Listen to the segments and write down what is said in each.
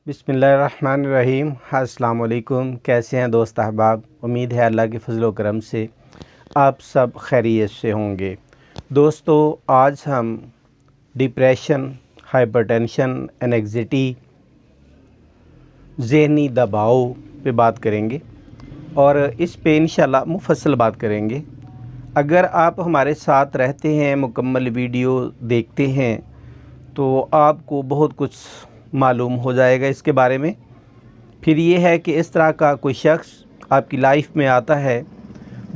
बिस्मिल्लाहिर्रहमानिर्रहीम। अस्सलाम वालेकुम। कैसे हैं दोस्त अहबाब। उम्मीद है अल्लाह के फजल व करम से आप सब खैरियत से होंगे। दोस्तों, आज हम डिप्रेशन, हाइपरटेंशन, एंग्जायटी, ज़हनी दबाव पे बात करेंगे और इस पे इंशाल्लाह मुफस्सल बात करेंगे। अगर आप हमारे साथ रहते हैं, मुकम्मल वीडियो देखते हैं, तो आपको बहुत कुछ मालूम हो जाएगा इसके बारे में। फिर ये है कि इस तरह का कोई शख्स आपकी लाइफ में आता है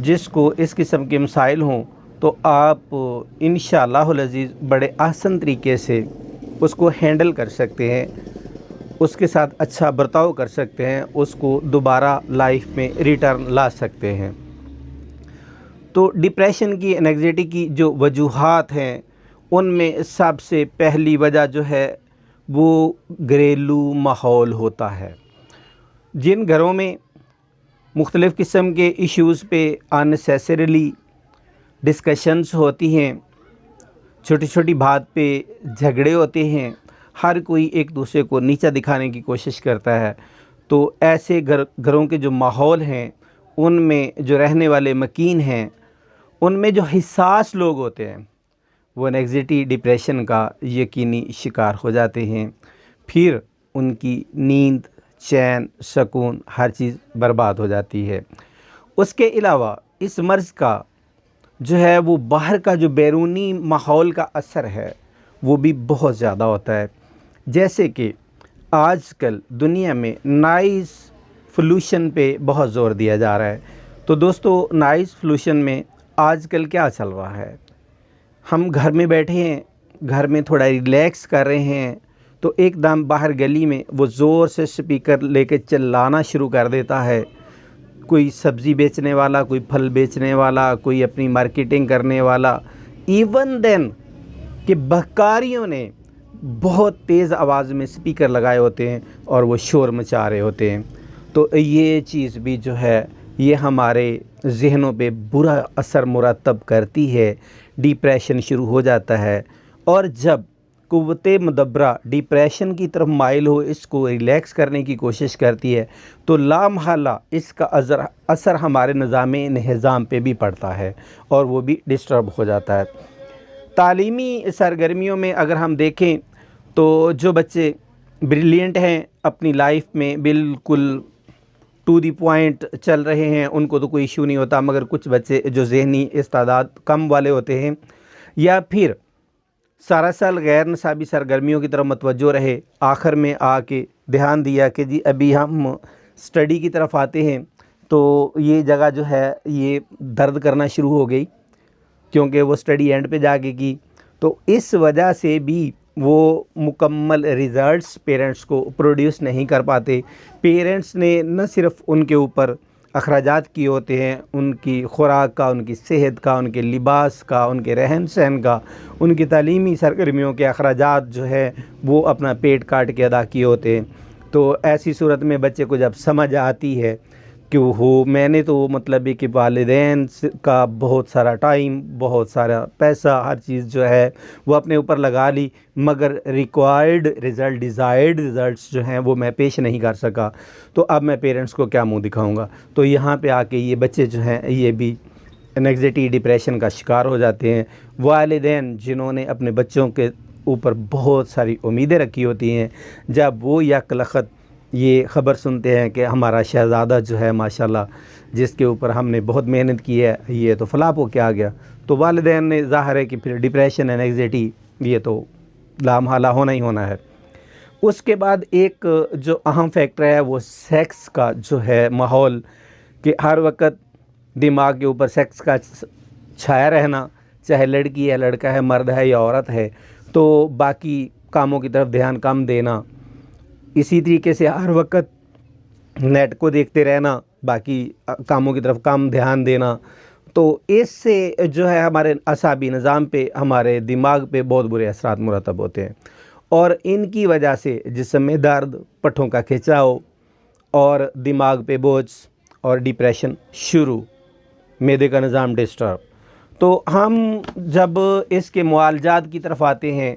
जिसको इस किस्म के मसाइल हों, तो आप इंशाअल्लाहुल अज़ीज़ बड़े आसान तरीके से उसको हैंडल कर सकते हैं, उसके साथ अच्छा बर्ताव कर सकते हैं, उसको दोबारा लाइफ में रिटर्न ला सकते हैं। तो डिप्रेशन की, एंग्जायटी की जो वजूहात हैं, उनमें सबसे पहली वजह जो है वो घरेलू माहौल होता है। जिन घरों में मुख्तलिफ़ किस्म के इश्यूज़ पे अननेसेसरीली डिस्कशंस होती हैं, छोटी छोटी बात पे झगड़े होते हैं, हर कोई एक दूसरे को नीचा दिखाने की कोशिश करता है, तो ऐसे घरों के जो माहौल हैं, उनमें जो रहने वाले मकीन हैं, उनमें जो हिस्सास लोग होते हैं, वो एंग्जायटी, डिप्रेशन का यकीनी शिकार हो जाते हैं। फिर उनकी नींद, चैन, सुकून, हर चीज़ बर्बाद हो जाती है। उसके अलावा इस मर्ज़ का जो है वो बाहर का जो बैरूनी माहौल का असर है वो भी बहुत ज़्यादा होता है। जैसे कि आजकल दुनिया में नॉइज़ पोल्यूशन पे बहुत ज़ोर दिया जा रहा है। तो दोस्तों, नॉइज़ पोल्यूशन में आजकल क्या चल रहा है, हम घर में बैठे हैं, घर में थोड़ा रिलैक्स कर रहे हैं, तो एकदम बाहर गली में वो ज़ोर से स्पीकर लेके चिल्लाना शुरू कर देता है। कोई सब्ज़ी बेचने वाला, कोई फल बेचने वाला, कोई अपनी मार्केटिंग करने वाला, इवन देन कि बहकारियों ने बहुत तेज़ आवाज़ में स्पीकर लगाए होते हैं और वो शोर मचा रहे होते हैं। तो ये चीज़ भी जो है ये हमारे ज़हनों पे बुरा असर मुरतब करती है, डिप्रेशन शुरू हो जाता है। और जब कुव्वते मुदब्बरा डिप्रेशन की तरफ माइल हो, इसको रिलैक्स करने की कोशिश करती है, तो लामहला इसका असर हमारे निज़ाम पे भी पड़ता है और वो भी डिस्टर्ब हो जाता है। तालीमी सरगर्मियों में अगर हम देखें तो जो बच्चे ब्रिलियंट हैं, अपनी लाइफ में बिल्कुल टू दी पॉइंट चल रहे हैं, उनको तो कोई इशू नहीं होता, मगर कुछ बच्चे जो ज़हनी इस्तादाद कम वाले होते हैं, या फिर सारा साल गैर निसाबी सरगर्मियों की तरफ मतवज्जो रहे, आखिर में आके ध्यान दिया कि जी अभी हम स्टडी की तरफ आते हैं, तो ये जगह जो है ये दर्द करना शुरू हो गई क्योंकि वो स्टडी एंड पे जाके की। तो इस वजह से भी वो मुकम्मल रिज़ल्ट्स पेरेंट्स को प्रोड्यूस नहीं कर पाते। पेरेंट्स ने न सिर्फ़ उनके ऊपर अखराजात किए होते हैं, उनकी खुराक का, उनकी सेहत का, उनके लिबास का, उनके रहन सहन का, उनकी तालीमी सरगर्मियों के अखराजात जो है वो अपना पेट काट के अदा किए होते हैं। तो ऐसी सूरत में बच्चे को जब समझ आती है कि हो मैंने तो मतलब है कि वालिदैन का बहुत सारा टाइम, बहुत सारा पैसा, हर चीज़ जो है वो अपने ऊपर लगा ली, मगर रिक्वायर्ड रिज़ल्ट, डिज़ायर्ड रिज़ल्ट्स जो हैं वो मैं पेश नहीं कर सका, तो अब मैं पेरेंट्स को क्या मुंह दिखाऊंगा। तो यहाँ पे आके ये बच्चे जो हैं ये भी एंग्जायटी, डिप्रेशन का शिकार हो जाते हैं। वालिदैन जिन्होंने अपने बच्चों के ऊपर बहुत सारी उम्मीदें रखी होती हैं, जब वो यकलखत ये ख़बर सुनते हैं कि हमारा शहज़ादा जो है माशाल्लाह, जिसके ऊपर हमने बहुत मेहनत की है, ये तो फ्लॉप हो के आ गया, तो वालिदैन ने ज़ाहिर है कि फिर डिप्रेशन, एंग्जायटी ये तो लामहला होना ही होना है। उसके बाद एक जो अहम फैक्टर है वो सेक्स का जो है माहौल, कि हर वक्त दिमाग के ऊपर सेक्स का छाया रहना, चाहे लड़की है, लड़का है, मर्द है या औरत है, तो बाकी कामों की तरफ ध्यान कम देना। इसी तरीके से हर वक्त नेट को देखते रहना, बाकी कामों की तरफ कम ध्यान देना। तो इससे जो है हमारे असाबी निज़ाम पे, हमारे दिमाग पे बहुत बुरे असरात मुरतब होते हैं और इनकी वजह से जिस्म में दर्द, पट्ठों का खिंचाव और दिमाग पे बोझ और डिप्रेशन शुरू, मैदे का निज़ाम डिस्टर्ब। तो हम जब इसके मुआलजात की तरफ आते हैं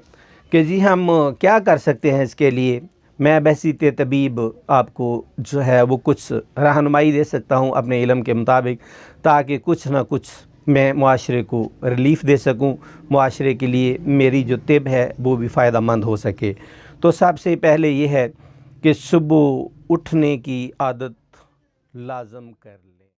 कि जी हम क्या कर सकते हैं इसके लिए, मैं बहसीत तबीब आपको जो है वो कुछ रहनुमाई दे सकता हूँ अपने इल्म के मुताबिक, ताकि कुछ ना कुछ मैं मुआशरे को रिलीफ़ दे सकूँ, मुआशरे के लिए मेरी जो तिब है वो भी फ़ायदा मंद हो सके। तो सबसे पहले ये है कि सुबह उठने की आदत लाज़म कर लें।